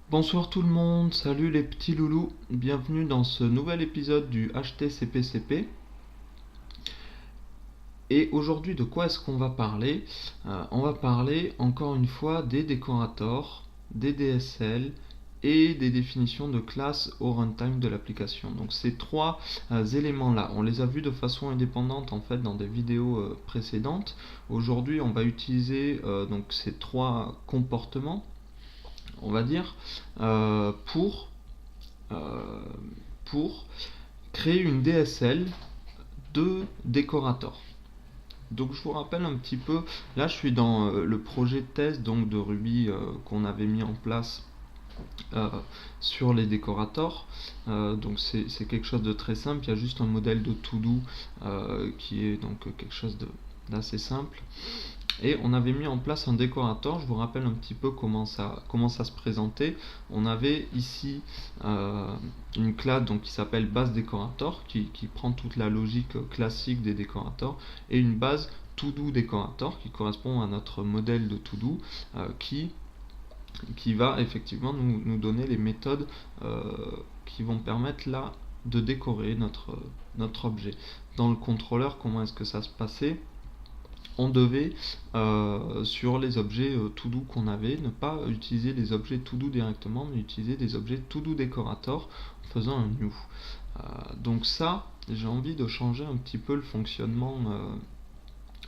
Bonsoir tout le monde, salut les petits loulous, bienvenue dans ce nouvel épisode du HTCPCP. Et aujourd'hui, de quoi est-ce qu'on va parler? On va parler encore une fois des décorators, des DSL et des définitions de classes au runtime de l'application. Donc ces trois éléments-là, on les a vus de façon indépendante en fait dans des vidéos précédentes. Aujourd'hui, on va utiliser donc ces trois comportements, on va dire, euh, pour euh, pour créer une DSL de décorateur. Donc je vous rappelle un petit peu, là je suis dans le projet de test donc de Ruby qu'on avait mis en place euh, sur les décorateurs. Donc c'est quelque chose de très simple, il y a juste un modèle de to-do qui est donc quelque chose d'assez simple. Et on avait mis en place un décorateur, je vous rappelle un petit peu comment ça se présentait. On avait ici une classe donc, qui s'appelle base décorateur, qui prend toute la logique classique des décorateurs, et une base to-do décorateur qui correspond à notre modèle de to-do, qui va effectivement nous donner les méthodes qui vont permettre là de décorer notre objet. Dans le contrôleur, comment est-ce que ça se passait? On devait, sur les objets to-do qu'on avait, ne pas utiliser les objets to-do directement, mais utiliser des objets to-do décorator en faisant un new. Donc ça, j'ai envie de changer un petit peu le fonctionnement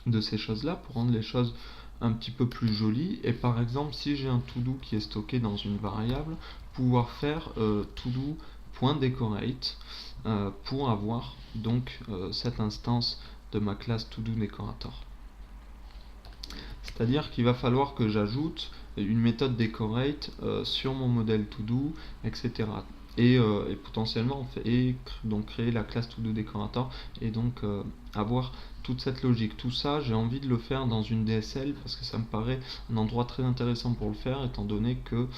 de ces choses-là pour rendre les choses un petit peu plus jolies. Et par exemple, si j'ai un to-do qui est stocké dans une variable, pouvoir faire to-do.decorate pour avoir donc cette instance de ma classe to-do décorator. C'est-à-dire qu'il va falloir que j'ajoute une méthode decorate sur mon modèle to-do, etc. Et potentiellement donc créer la classe to-do decorator et donc avoir toute cette logique. Tout ça, j'ai envie de le faire dans une DSL parce que ça me paraît un endroit très intéressant pour le faire, étant donné que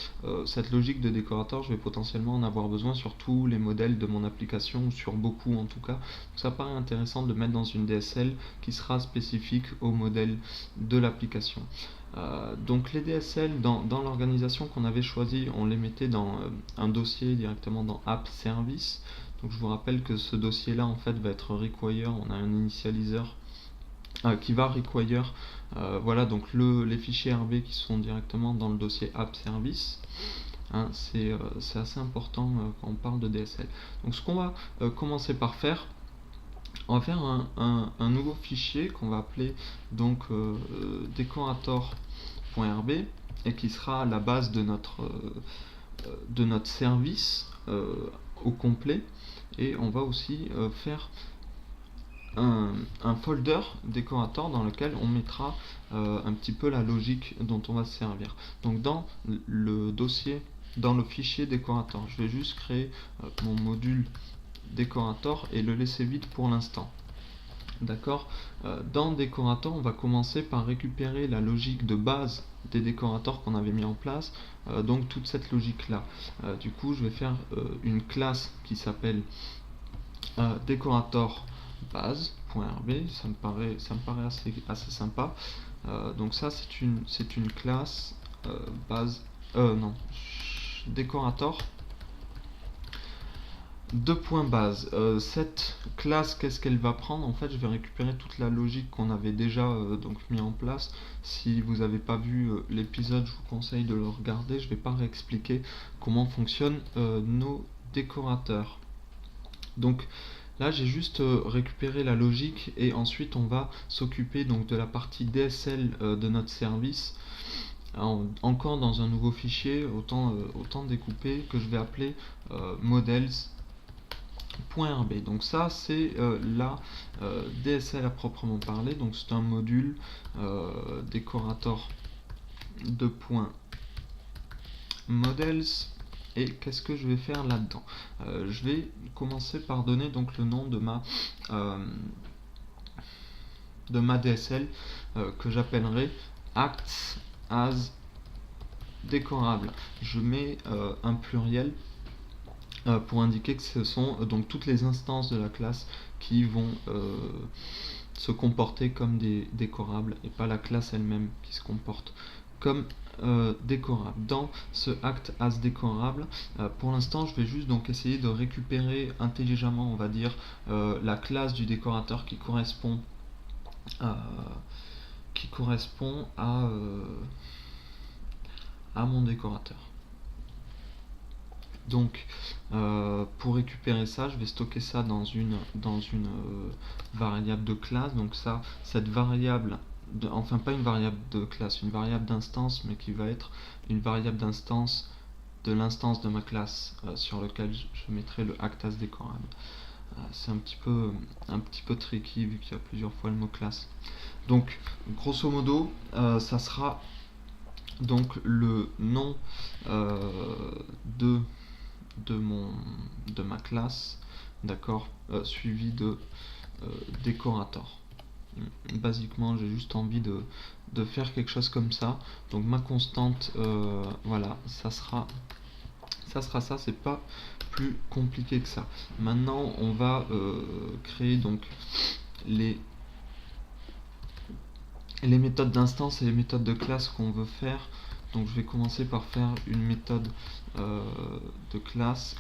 cette logique de décorateur, je vais potentiellement en avoir besoin sur tous les modèles de mon application, ou sur beaucoup en tout cas. Donc ça paraît intéressant de le mettre dans une DSL qui sera spécifique au modèle de l'application. Donc les DSL dans l'organisation qu'on avait choisi, on les mettait dans un dossier directement dans App Service. Donc je vous rappelle que ce dossier là en fait va être require, on a un initialiseur qui va require voilà donc les fichiers RB qui sont directement dans le dossier App Service. Hein, c'est assez important quand on parle de DSL. Donc ce qu'on va commencer par faire, on va faire un nouveau fichier qu'on va appeler donc decorator.rb et qui sera la base de notre service au complet. Et on va aussi faire un folder décorateur dans lequel on mettra un petit peu la logique dont on va se servir. Donc dans le dossier, dans le fichier décorateur, je vais juste créer mon module décorateur et le laisser vide pour l'instant. D'accord. Dans décorateur, on va commencer par récupérer la logique de base des décorateurs qu'on avait mis en place, donc toute cette logique là. Du coup, je vais faire une classe qui s'appelle décorateur base.rb. Ça me paraît assez sympa. Donc ça, c'est une classe base, non, décorateur. Deux points base. Cette classe, qu'est-ce qu'elle va prendre? En fait, je vais récupérer toute la logique qu'on avait déjà donc mis en place. Si vous n'avez pas vu l'épisode, je vous conseille de le regarder. Je ne vais pas réexpliquer comment fonctionnent nos décorateurs. Donc là, j'ai juste récupéré la logique et ensuite on va s'occuper donc de la partie DSL de notre service. Encore dans un nouveau fichier, autant découper, que je vais appeler models.rb. Donc ça c'est la DSL à proprement parler. Donc c'est un module décorateur de .models. Et qu'est-ce que je vais faire là-dedans? Je vais commencer par donner donc le nom de ma DSL que j'appellerai acts as décorable. Je mets un pluriel pour indiquer que ce sont donc toutes les instances de la classe qui vont se comporter comme des décorables et pas la classe elle-même qui se comporte comme décorable. Dans ce act as décorable, pour l'instant je vais juste donc essayer de récupérer intelligemment, on va dire, la classe du décorateur qui correspond à mon décorateur. Donc pour récupérer ça, je vais stocker ça dans une variable de classe. Donc ça, cette variable, enfin pas une variable de classe, une variable d'instance, mais qui va être une variable d'instance de l'instance de ma classe sur lequel je mettrai le act as décorable. C'est un petit peu tricky vu qu'il y a plusieurs fois le mot classe. Donc grosso modo, ça sera donc le nom de ma classe, d'accord, suivi de décorateur. Basiquement, j'ai juste envie de faire quelque chose comme ça. Donc ma constante, voilà, ça sera ça, c'est pas plus compliqué que ça. Maintenant, on va créer donc les méthodes d'instance et les méthodes de classe qu'on veut faire. Donc je vais commencer par faire une méthode de class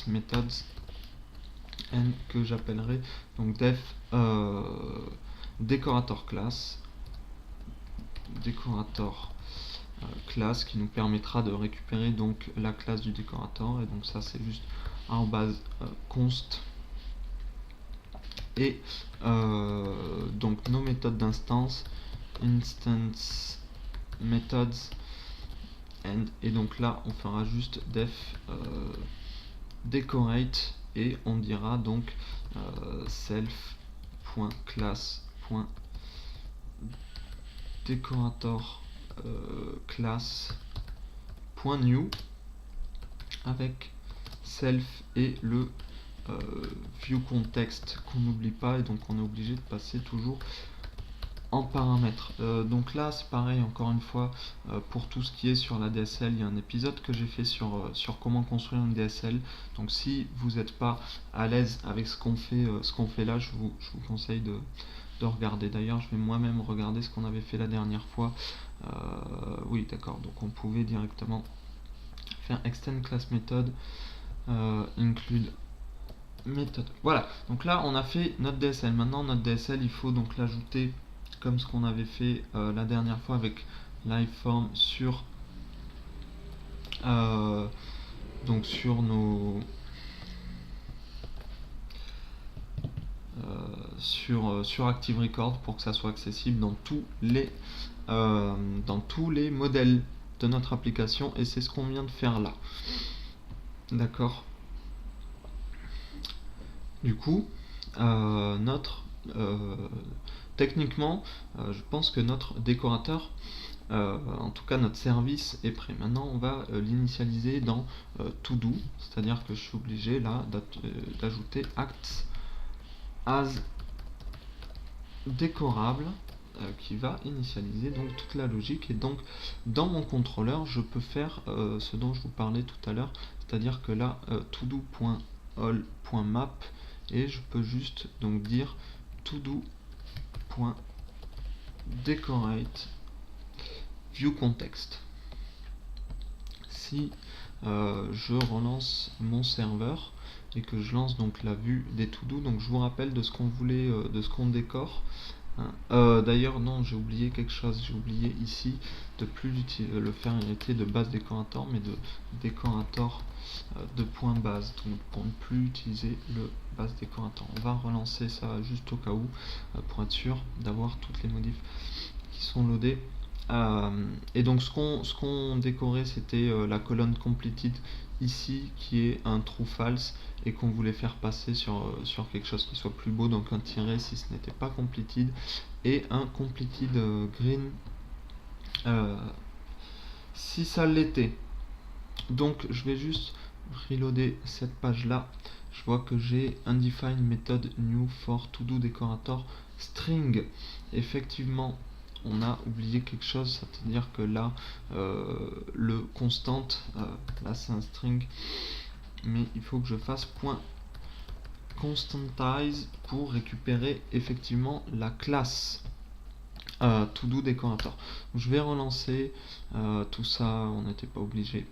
methods, que j'appellerai donc def decorator class, class, qui nous permettra de récupérer donc la classe du décorateur. Et donc ça c'est juste @const, et donc nos méthodes d'instance, instance methods, et donc là on fera juste def decorate, et on dira donc self.class.decorator class.new avec self et le view context qu'on n'oublie pas, et donc on est obligé de passer toujours en paramètres. Donc là c'est pareil, encore une fois, pour tout ce qui est sur la DSL, il y a un épisode que j'ai fait sur comment construire une DSL. Donc si vous n'êtes pas à l'aise avec ce qu'on fait là, je vous conseille de regarder. D'ailleurs je vais moi-même regarder ce qu'on avait fait la dernière fois. Oui, d'accord, donc on pouvait directement faire extend class method include méthode. Voilà, donc là on a fait notre DSL. Maintenant notre DSL, il faut donc l'ajouter comme ce qu'on avait fait la dernière fois avec l'iForm sur donc sur nos sur Active Record, pour que ça soit accessible dans tous les modèles de notre application, et c'est ce qu'on vient de faire là. D'accord. Du coup, techniquement, je pense que notre décorateur, en tout cas notre service, est prêt. Maintenant, on va l'initialiser dans To-Do, c'est-à-dire que je suis obligé là d'ajouter acts as décorable, qui va initialiser donc toute la logique. Et donc dans mon contrôleur, je peux faire ce dont je vous parlais tout à l'heure, c'est-à-dire que là todo.all.map, et je peux juste donc dire todo.decorate view context. Si je relance mon serveur et que je lance donc la vue des to-do, donc je vous rappelle de ce qu'on voulait, de ce qu'on décore. D'ailleurs non, j'ai oublié quelque chose, j'ai oublié ici de plus le faire hériter de base décorateur, mais de décorateur de point base, donc pour ne plus utiliser le base décorateur. On va relancer ça juste au cas où, pour être sûr d'avoir toutes les modifs qui sont loadées. Et donc ce qu'on décorait, c'était la colonne completed ici, qui est un true false, et qu'on voulait faire passer sur quelque chose qui soit plus beau, donc un tiret si ce n'était pas completed, et un completed green si ça l'était. Donc je vais juste reloader cette page là. Je vois que j'ai undefined method new for to do decorator string. Effectivement, on a oublié quelque chose, c'est-à-dire que là le constante, là c'est un string, mais il faut que je fasse point constantize pour récupérer effectivement la classe to do décorateur. Donc, je vais relancer tout ça, on n'était pas obligé.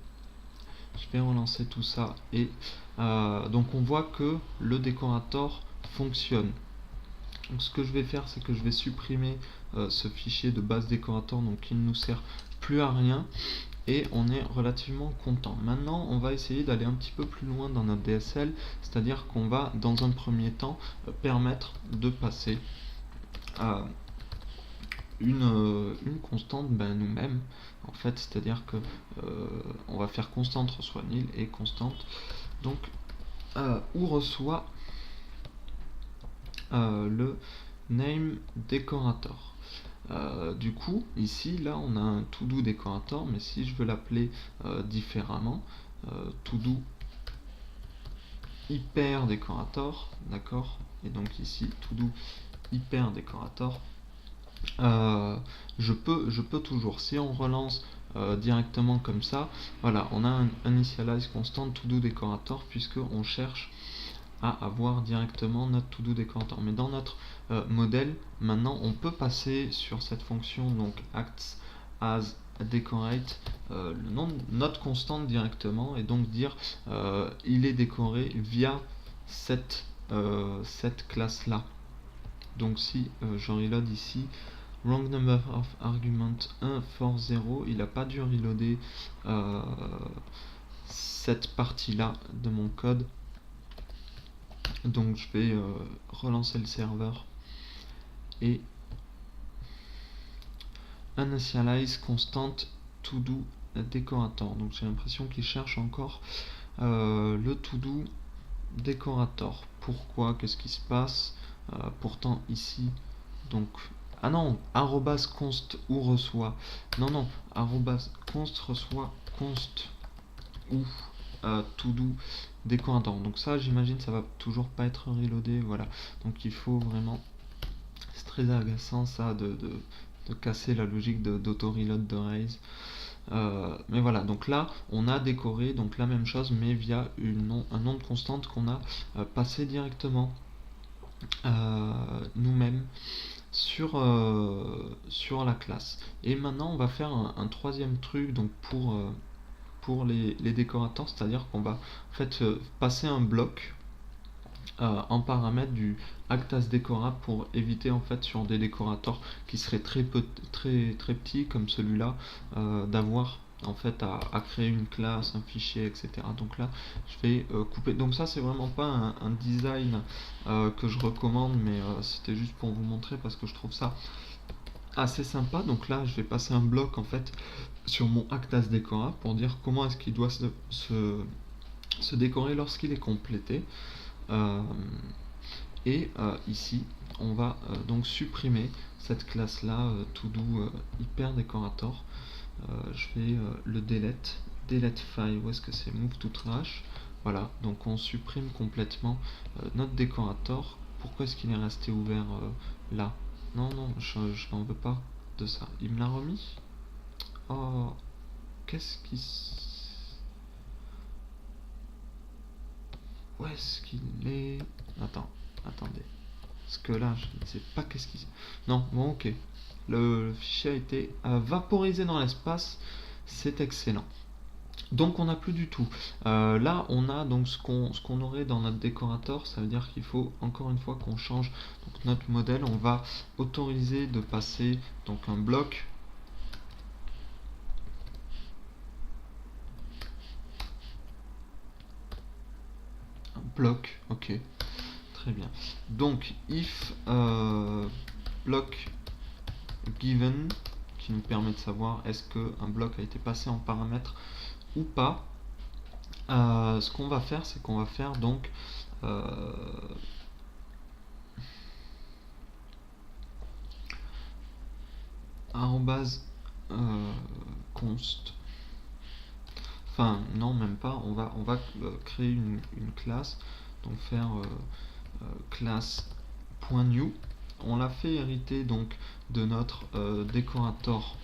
Je vais relancer tout ça et donc on voit que le décorateur fonctionne. Donc ce que je vais faire, c'est que je vais supprimer ce fichier de base décorateur, donc il ne nous sert plus à rien et on est relativement content. Maintenant on va essayer d'aller un petit peu plus loin dans notre DSL, c'est-à-dire qu'on va dans un premier temps permettre de passer à une constante nous-mêmes en fait, c'est-à-dire que on va faire constante reçoit nil et constante donc où reçoit le name décorateur. Du coup, ici, là, on a un to-do décorateur, mais si je veux l'appeler différemment, to-do hyper décorateur, d'accord? Et donc ici, to-do hyper décorateur, je peux toujours, si on relance directement comme ça, voilà, on a un initialize constant to-do décorateur puisque on cherche à avoir directement notre to-do décorateur. Mais dans notre modèle, maintenant, on peut passer sur cette fonction, donc acts as decorate, le nom de notre constante directement, et donc dire il est décoré via cette classe-là. Donc si je reload ici, wrong number of argument 1 for 0, il n'a pas dû reloader cette partie-là de mon code. Donc je vais relancer le serveur et initialize constant to do décorateur. Donc j'ai l'impression qu'il cherche encore le to do décorateur. Pourquoi? Qu'est-ce qui se passe? Pourtant ici, donc ah non, arrobas const ou reçoit. Non, arrobas const reçoit const ou to do décorateur. Donc ça, j'imagine, ça va toujours pas être reloadé. Voilà. Donc il faut vraiment. C'est très agaçant ça de casser la logique d'auto-reload de Rails. Mais voilà, donc là on a décoré donc la même chose mais via un nom de constante qu'on a passé directement nous-mêmes sur la classe. Et maintenant on va faire un troisième truc donc pour les décorateurs, c'est-à-dire qu'on va en fait passer un bloc en paramètre du actas décora pour éviter en fait sur des décorateurs qui seraient très petits comme celui-là d'avoir en fait à créer une classe, un fichier, etc. Donc là je vais couper. Donc ça c'est vraiment pas un design que je recommande, mais c'était juste pour vous montrer parce que je trouve ça assez sympa. Donc là je vais passer un bloc en fait sur mon actas décora pour dire comment est-ce qu'il doit se décorer lorsqu'il est complété. Ici on va donc supprimer cette classe là to-do hyper décorateur. Je vais le delete file, où est-ce que c'est, move to trash. Voilà, donc on supprime complètement notre décorateur. Pourquoi est-ce qu'il est resté ouvert là? Non, je n'en veux pas de ça. Il me l'a remis. Oh, qu'est-ce qui où est-ce qu'il est? Attendez. Parce que là, je ne sais pas qu'est-ce qu'il... Non, bon, ok. Le fichier a été vaporisé dans l'espace. C'est excellent. Donc on n'a plus du tout. Là, on a donc ce qu'on aurait dans notre décorateur. Ça veut dire qu'il faut encore une fois qu'on change donc, notre modèle. On va autoriser de passer donc un bloc. Bloc, ok, très bien. Donc if block given, qui nous permet de savoir est-ce qu'un bloc a été passé en paramètre ou pas. Ce qu'on va faire, c'est qu'on va faire donc arrobase const. Enfin non, même pas. On va créer une classe, donc faire classe.new. On l'a fait hériter donc de notre décorateur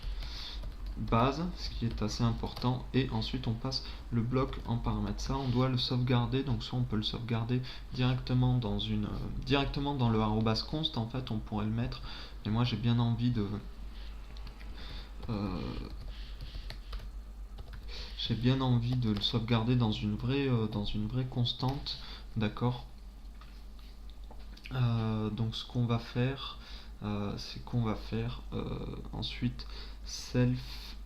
base, ce qui est assez important, et ensuite on passe le bloc en paramètres. Ça, on doit le sauvegarder, donc soit on peut le sauvegarder directement dans directement dans le arrobas const, en fait, on pourrait le mettre, mais moi j'ai bien envie de le sauvegarder dans une vraie constante, d'accord. Donc ce qu'on va faire, c'est qu'on va faire ensuite self.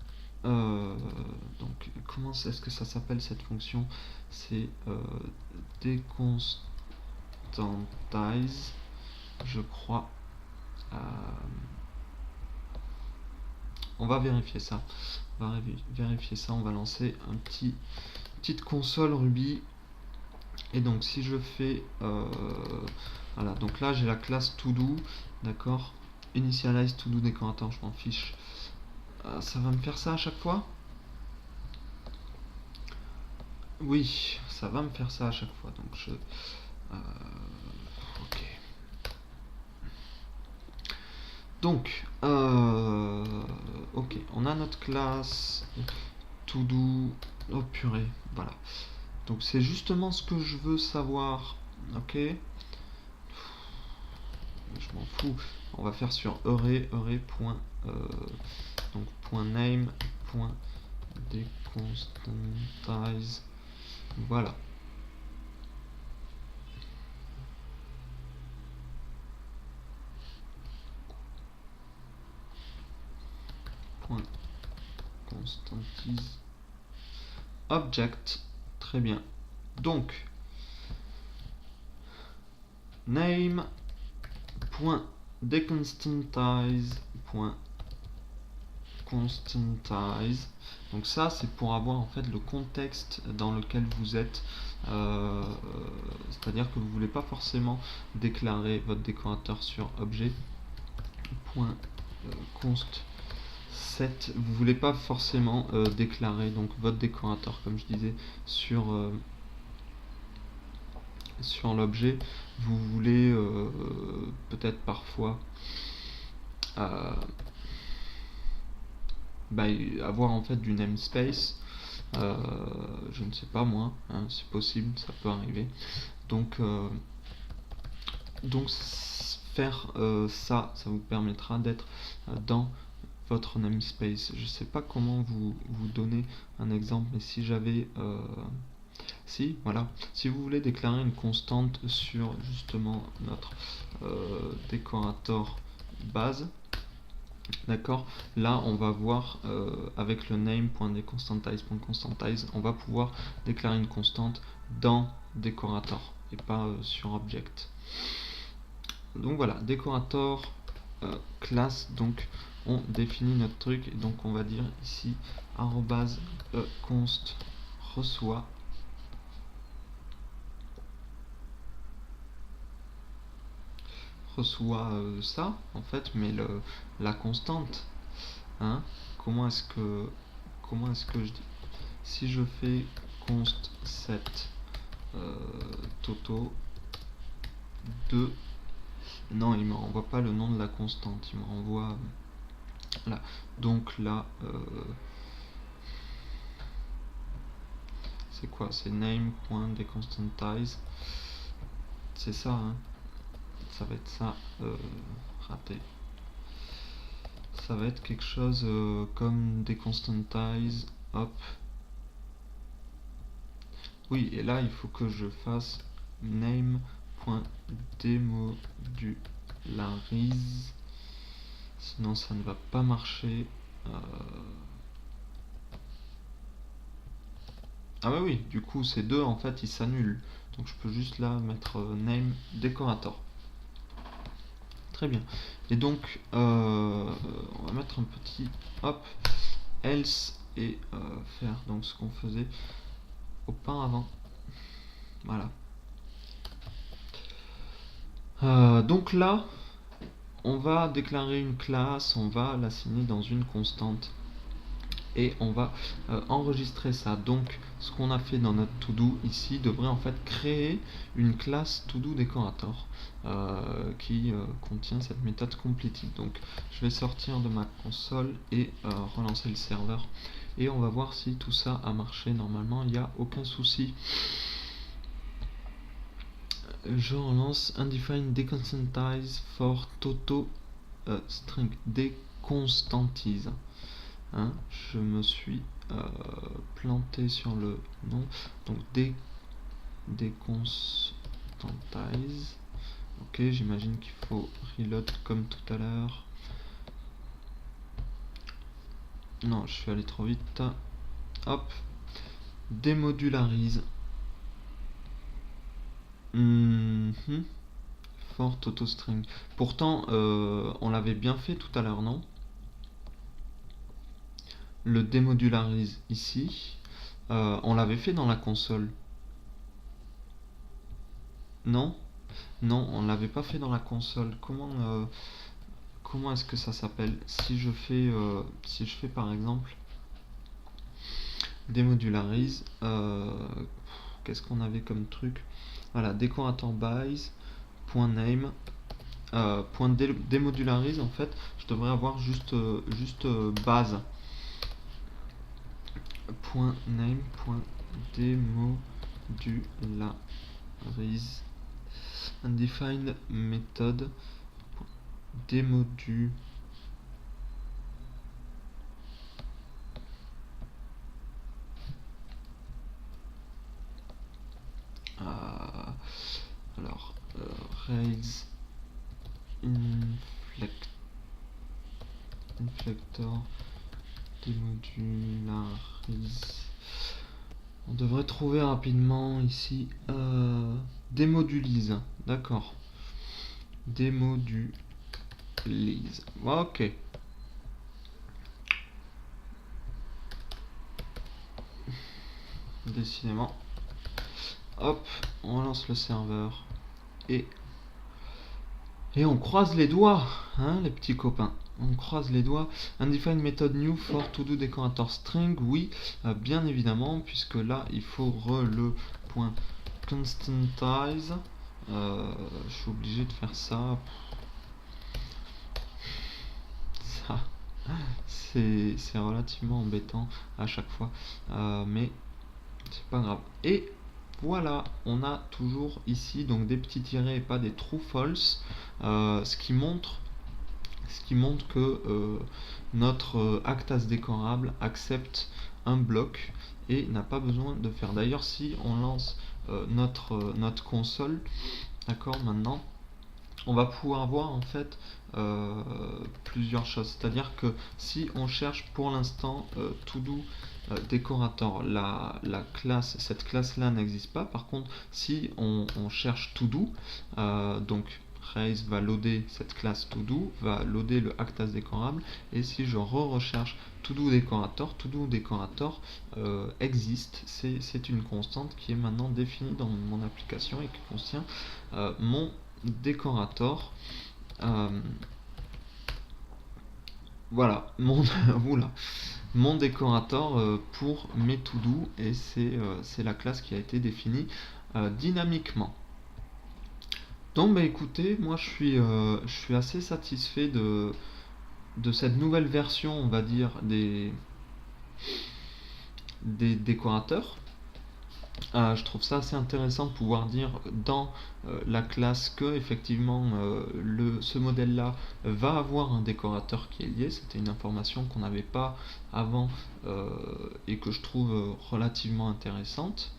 Donc comment est-ce que ça s'appelle cette fonction? C'est deconstantize, je crois. On va vérifier ça. On va lancer petite console Ruby. Et donc si je fais voilà, donc là j'ai la classe todo, d'accord. Initialize todo décorateur, je m'en fiche. Ça va me faire ça à chaque fois? Oui, ça va me faire ça à chaque fois. Donc ok. Donc ok, on a notre classe todo. Oh purée, voilà. Donc c'est justement ce que je veux savoir. Ok. Je m'en fous. On va faire sur array point donc point name point deconstantize. Voilà. Point constantize object. Très bien. Donc name point deconstantize point constantize. Donc ça c'est pour avoir en fait le contexte dans lequel vous êtes, c'est à dire que vous voulez pas forcément déclarer votre décorateur sur objet point const set, vous voulez pas forcément déclarer donc votre décorateur comme je disais sur l'objet. Vous voulez peut-être parfois avoir en fait du namespace, je ne sais pas moi, hein, c'est possible, ça peut arriver. Donc faire ça vous permettra d'être dans votre namespace. Je sais pas comment vous donner un exemple, mais si j'avais si voilà, si vous voulez déclarer une constante sur justement notre décorateur base, d'accord, là on va voir avec le name.deconstantize.constantize, on va pouvoir déclarer une constante dans décorateur et pas sur object. Donc voilà, décorateur classe, donc on définit notre truc, et donc on va dire ici arrobase const reçoit ça en fait, mais la constante, hein. Comment est-ce que je dis, si je fais const set toto 2, non, il me renvoie pas le nom de la constante, il me renvoie là. Donc là c'est quoi? C'est name.deconstantize, c'est ça, hein. Ça va être ça, raté. Ça va être quelque chose comme deconstantize, hop. Oui, et là il faut que je fasse name.demodularise, sinon ça ne va pas marcher. Ah bah oui, du coup ces deux en fait ils s'annulent. Donc je peux juste là mettre name décorateur. Très bien. Et donc on va mettre un petit hop else et faire donc ce qu'on faisait auparavant. Voilà. Donc là on va déclarer une classe, on va l'assigner dans une constante. et on va enregistrer ça. Donc ce qu'on a fait dans notre to-do ici devrait en fait créer une classe to-do decorator qui contient cette méthode completed. Donc je vais sortir de ma console et relancer le serveur et on va voir si tout ça a marché. Normalement il n'y a aucun souci. Je relance undefined deconstantise for toto string deconstantise. Hein, je me suis planté sur le nom. Donc deconstantise. Ok, j'imagine qu'il faut reload comme tout à l'heure. Non, je suis allé trop vite. Hop, démodularise. For TotoString. Pourtant, on l'avait bien fait tout à l'heure, non? Le démodularise ici. On l'avait fait dans la console. Non? Non, on l'avait pas fait dans la console. Comment est-ce que ça s'appelle? Si je fais par exemple démodularise, qu'est-ce qu'on avait comme truc? Voilà, decorator buys, .name, démodularise, en fait, je devrais avoir juste base. .name, .démodularise, undefined method, démodu. Alors, raise inflector démodularise. On devrait trouver rapidement ici démodulise. D'accord. Démodulise. Ok. Décidément. Hop, on lance le serveur et on croise les doigts, hein, les petits copains. On croise les doigts. Undefined method new for to do decorator string. Oui, bien évidemment, puisque là il faut le point constantise. Je suis obligé de faire ça. Ça, c'est relativement embêtant à chaque fois, mais c'est pas grave. Et voilà, on a toujours ici donc des petits tirets et pas des true false, ce qui montre que notre actas décorable accepte un bloc et n'a pas besoin de faire. D'ailleurs, si on lance notre console, d'accord, maintenant on va pouvoir voir en fait plusieurs choses. C'est-à-dire que si on cherche pour l'instant todo decorator, cette classe là n'existe pas. Par contre, si on cherche todo, donc Raise va loader cette classe todo, va loader le actas décorable, et si je recherche todo decorator existe, c'est une constante qui est maintenant définie dans mon application et qui contient mon décorator. Voilà, mon décorator pour mes to-do, et c'est la classe qui a été définie dynamiquement. Donc bah écoutez, moi je suis assez satisfait de cette nouvelle version, on va dire, des décorateurs. Je trouve ça assez intéressant de pouvoir dire dans la classe que effectivement ce modèle là va avoir un décorateur qui est lié. C'était une information qu'on n'avait pas avant et que je trouve relativement intéressante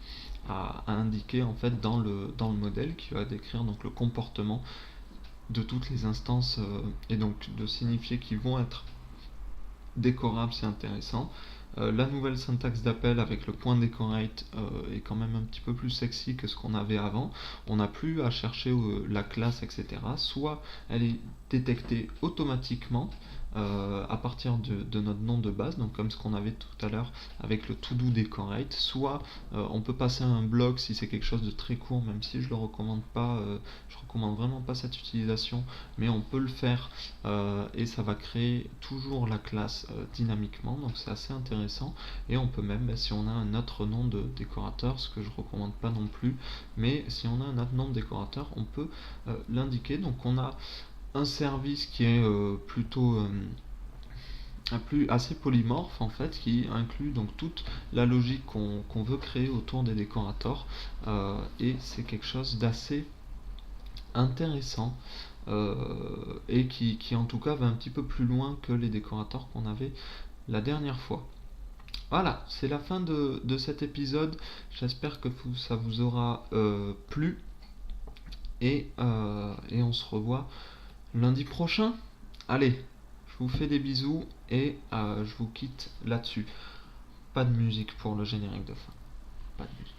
à indiquer en fait dans le modèle, qui va décrire donc le comportement de toutes les instances et donc de signifier qu'ils vont être décorables. C'est intéressant. La nouvelle syntaxe d'appel avec le point decorate est quand même un petit peu plus sexy que ce qu'on avait avant. On n'a plus à chercher la classe, etc. Soit elle est détectée automatiquement, à partir de notre nom de base, donc comme ce qu'on avait tout à l'heure avec le to do decorate. Soit on peut passer à un bloc si c'est quelque chose de très court, même si je le recommande pas, je recommande vraiment pas cette utilisation, mais on peut le faire et ça va créer toujours la classe dynamiquement, donc c'est assez intéressant. Et on peut même, si on a un autre nom de décorateur, ce que je recommande pas non plus, mais si on a un autre nom de décorateur, on peut l'indiquer. Donc on a un service qui est plutôt assez polymorphe en fait, qui inclut donc toute la logique qu'on veut créer autour des décorateurs, et c'est quelque chose d'assez intéressant, et qui en tout cas va un petit peu plus loin que les décorateurs qu'on avait la dernière fois. Voilà, c'est la fin de cet épisode. J'espère que ça vous aura plu, et on se revoit lundi prochain. Allez, je vous fais des bisous et je vous quitte là-dessus. Pas de musique pour le générique de fin. Pas de musique.